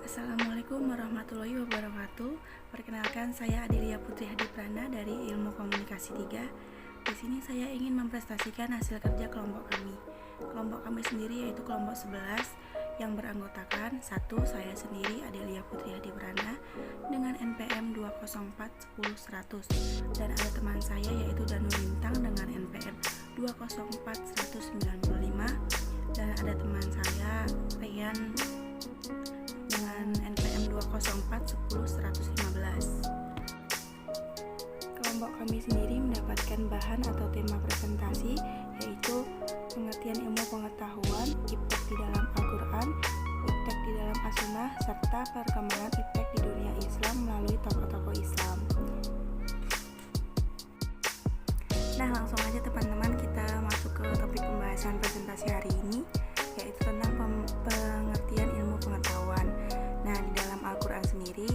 Assalamualaikum warahmatullahi wabarakatuh. Perkenalkan, saya Adelia Putri Hadiprana dari Ilmu Komunikasi 3. Di sini saya ingin mempresentasikan hasil kerja kelompok kami. Kelompok kami sendiri yaitu kelompok 11 yang beranggotakan 1. Saya sendiri Adelia Putri Hadiprana dengan NPM 204100100 dan ada teman saya yaitu Danu Lintang dengan NPM 204195 dan ada teman saya Rian dengan NPM 204101115. Kelompok kami sendiri mendapatkan bahan atau tema presentasi yaitu pengertian ilmu pengetahuan, iptek di dalam Al-Quran, iptek di dalam As-Sunnah, serta perkembangan iptek di dunia Islam melalui tokoh-tokoh Islam. Nah, langsung aja teman-teman kita masuk ke topik pembahasan presentasi hari ini, yaitu tentang pengertian ilmu pengetahuan. Nah, di dalam Al-Quran sendiri,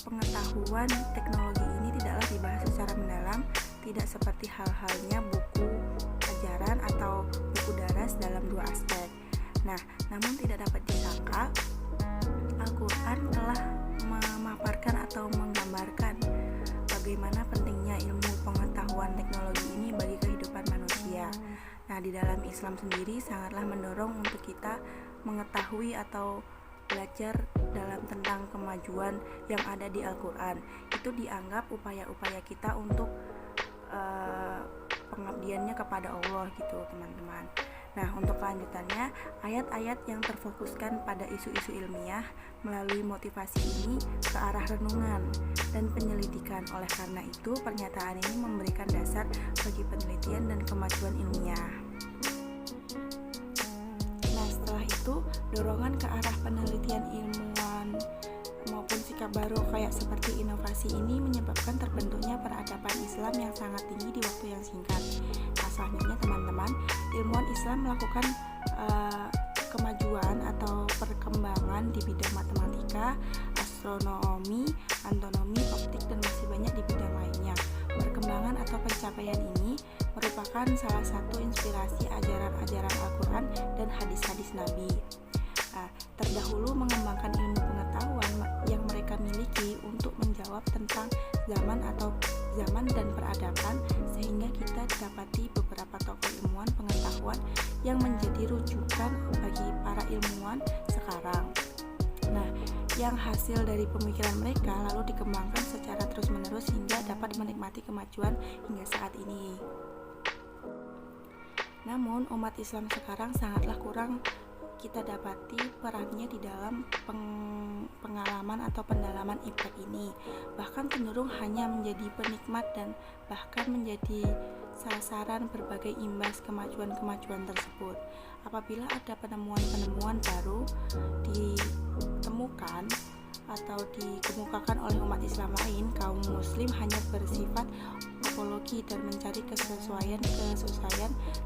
pengetahuan teknologi ini tidaklah dibahas secara mendalam, tidak seperti halnya buku ajaran atau buku daras dalam dua aspek. Nah, namun tidak dapat disangkal, Al-Quran telah memaparkan atau menggambarkan bagaimana pentingnya ilmu pengetahuan teknologi ini bagi kehidupan manusia. Nah, di dalam Islam sendiri sangatlah mendorong untuk kita mengetahui atau belajar dalam tentang kemajuan yang ada di Al-Quran. Itu dianggap upaya-upaya kita untuk pengabdiannya kepada Allah gitu, teman-teman. Nah, untuk kelanjutannya, ayat-ayat yang terfokuskan pada isu-isu ilmiah melalui motivasi ini ke arah renungan dan penyelidikan. Oleh karena itu, pernyataan ini memberikan dasar bagi penelitian dan kemajuan ilmiah. Nah, setelah itu, dorongan ke arah penelitian ilmuwan maupun sikap baru kayak seperti inovasi ini menyebabkan terbentuknya peradaban Islam yang sangat tinggi di waktu yang singkat. Nah, selanjutnya teman-teman, ilmuwan Islam melakukan kemajuan atau perkembangan di bidang matematika, astronomi, anatomi, optik, dan masih banyak di bidang lainnya. Perkembangan atau pencapaian ini merupakan salah satu inspirasi ajaran-ajaran Al-Quran dan hadis-hadis Nabi. Terdahulu mengembangkan ilmu pengetahuan yang mereka miliki untuk menjawab tentang zaman dan peradaban, sehingga kita dapati beberapa tokoh ilmuwan pengetahuan yang menjadi rujukan bagi para ilmuwan sekarang. Nah, yang hasil dari pemikiran mereka lalu dikembangkan secara terus-menerus hingga dapat menikmati kemajuan hingga saat ini. Namun, umat Islam sekarang sangatlah kurang kita dapati perannya di dalam pengalaman atau pendalaman iptek ini, bahkan cenderung hanya menjadi penikmat dan bahkan menjadi sasaran berbagai imbas kemajuan-kemajuan tersebut. Apabila ada penemuan-penemuan baru ditemukan atau dikemukakan oleh umat Islam lain, kaum muslim hanya bersifat apologi dan mencari kesesuaian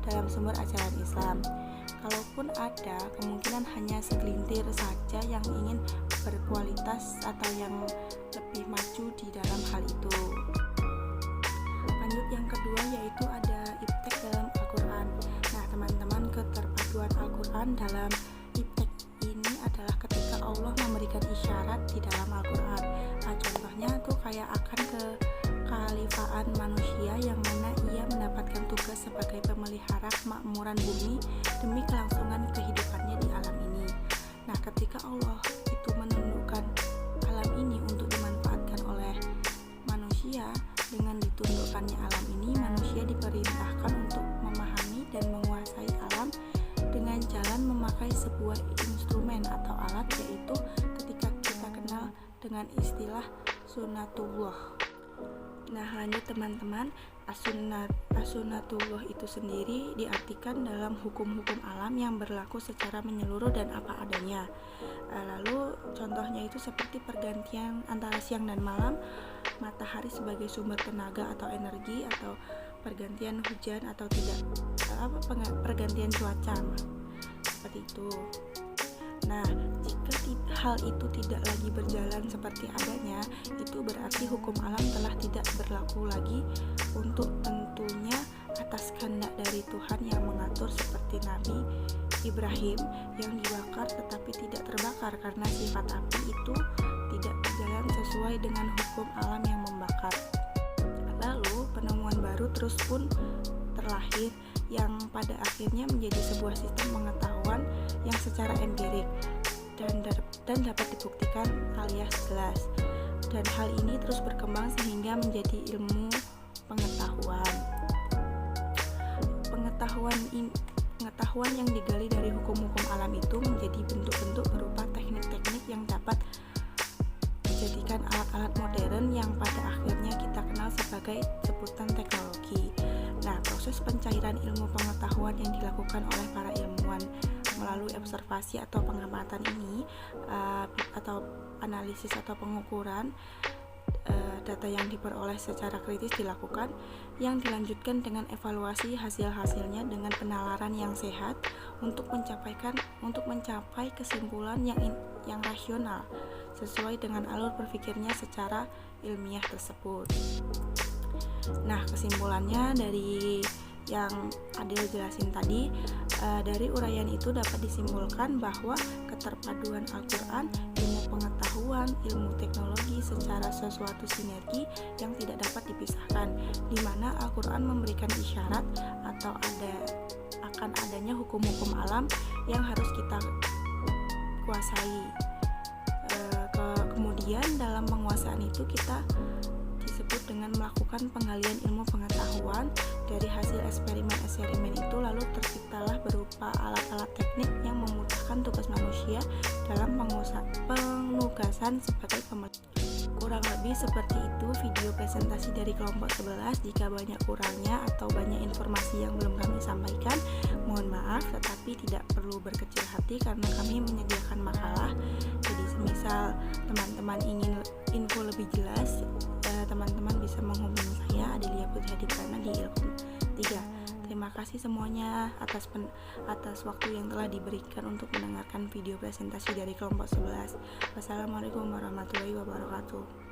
dalam sumber ajaran Islam. Kalaupun ada, kemungkinan hanya segelintir saja yang ingin berkualitas atau yang lebih maju di dalam hal itu. Lanjut yang kedua yaitu ada iptek dalam Al-Quran. Nah, teman-teman, keterpaduan Al-Quran dalam iptek ini adalah ketika Allah memberikan isyarat di dalam Al-Quran. Nah, contohnya tuh kayak akan kekhalifaan manusia yang mana ia mendapatkan tugas sebagai pemelihara kemakmuran bumi demi kelangsungan kehidupannya di alam ini. Nah, ketika Allah itu menundukkan alam ini untuk dimanfaatkan oleh manusia, dengan ditundukkannya alam ini, manusia diperintahkan untuk memahami dan menguasai alam dengan jalan memakai sebuah instrumen atau alat, yaitu ketika kita kenal dengan istilah sunnatullah. Nah, lanjut teman-teman, as-sunnatullah itu sendiri diartikan dalam hukum-hukum alam yang berlaku secara menyeluruh dan apa adanya. Lalu contohnya itu seperti pergantian antara siang dan malam, matahari sebagai sumber tenaga atau energi, atau pergantian hujan atau tidak, pergantian cuaca seperti itu. Nah, jika hal itu tidak lagi berjalan seperti adanya, itu berarti hukum alam telah tidak berlaku lagi untuk tentunya atas kehendak dari Tuhan yang mengatur, seperti Nabi Ibrahim yang dibakar tetapi tidak terbakar karena sifat api itu tidak berjalan sesuai dengan hukum alam yang membakar. Lalu penemuan baru terus pun terlahir yang pada akhirnya menjadi sebuah sistem pengetahuan yang secara empirik dan dapat dibuktikan alias jelas. Dan hal ini terus berkembang sehingga menjadi ilmu pengetahuan. Pengetahuan yang digali dari hukum-hukum alam itu menjadi bentuk-bentuk berupa teknik-teknik yang dapat dijadikan alat-alat modern yang pada akhirnya kita kenal sebagai sebutan teknologi. Nah, proses pencairan ilmu pengetahuan yang dilakukan oleh para ilmuwan melalui observasi atau pengamatan ini atau analisis atau pengukuran data yang diperoleh secara kritis dilakukan, yang dilanjutkan dengan evaluasi hasil-hasilnya dengan penalaran yang sehat untuk mencapai kesimpulan yang rasional sesuai dengan alur berpikirnya secara ilmiah tersebut. Nah, kesimpulannya dari yang Adil jelasin tadi, dari uraian itu dapat disimpulkan bahwa keterpaduan Al-Quran, ilmu pengetahuan, ilmu teknologi secara sesuatu sinergi yang tidak dapat dipisahkan, di mana Al-Quran memberikan isyarat atau akan adanya hukum-hukum alam yang harus kita kuasai. Kemudian dalam penguasaan itu kita disebut dengan melakukan penggalian ilmu pengetahuan dari hasil eksperimen itu, lalu terciptalah berupa alat-alat teknik yang memudahkan tugas manusia dalam penugasan sebagai pemelihara. Kurang lebih seperti itu video presentasi dari kelompok 11. Jika banyak kurangnya atau banyak informasi yang belum kami sampaikan, mohon maaf, tetapi tidak perlu berkecil hati karena kami menyediakan makalah. Jadi semisal teman-teman ingin info lebih jelas, teman-teman bisa menghubungi saya Adelia Putri Hadipana di Ilkom 3. Terima kasih semuanya atas waktu yang telah diberikan untuk mendengarkan video presentasi dari kelompok 11. Wassalamualaikum warahmatullahi wabarakatuh.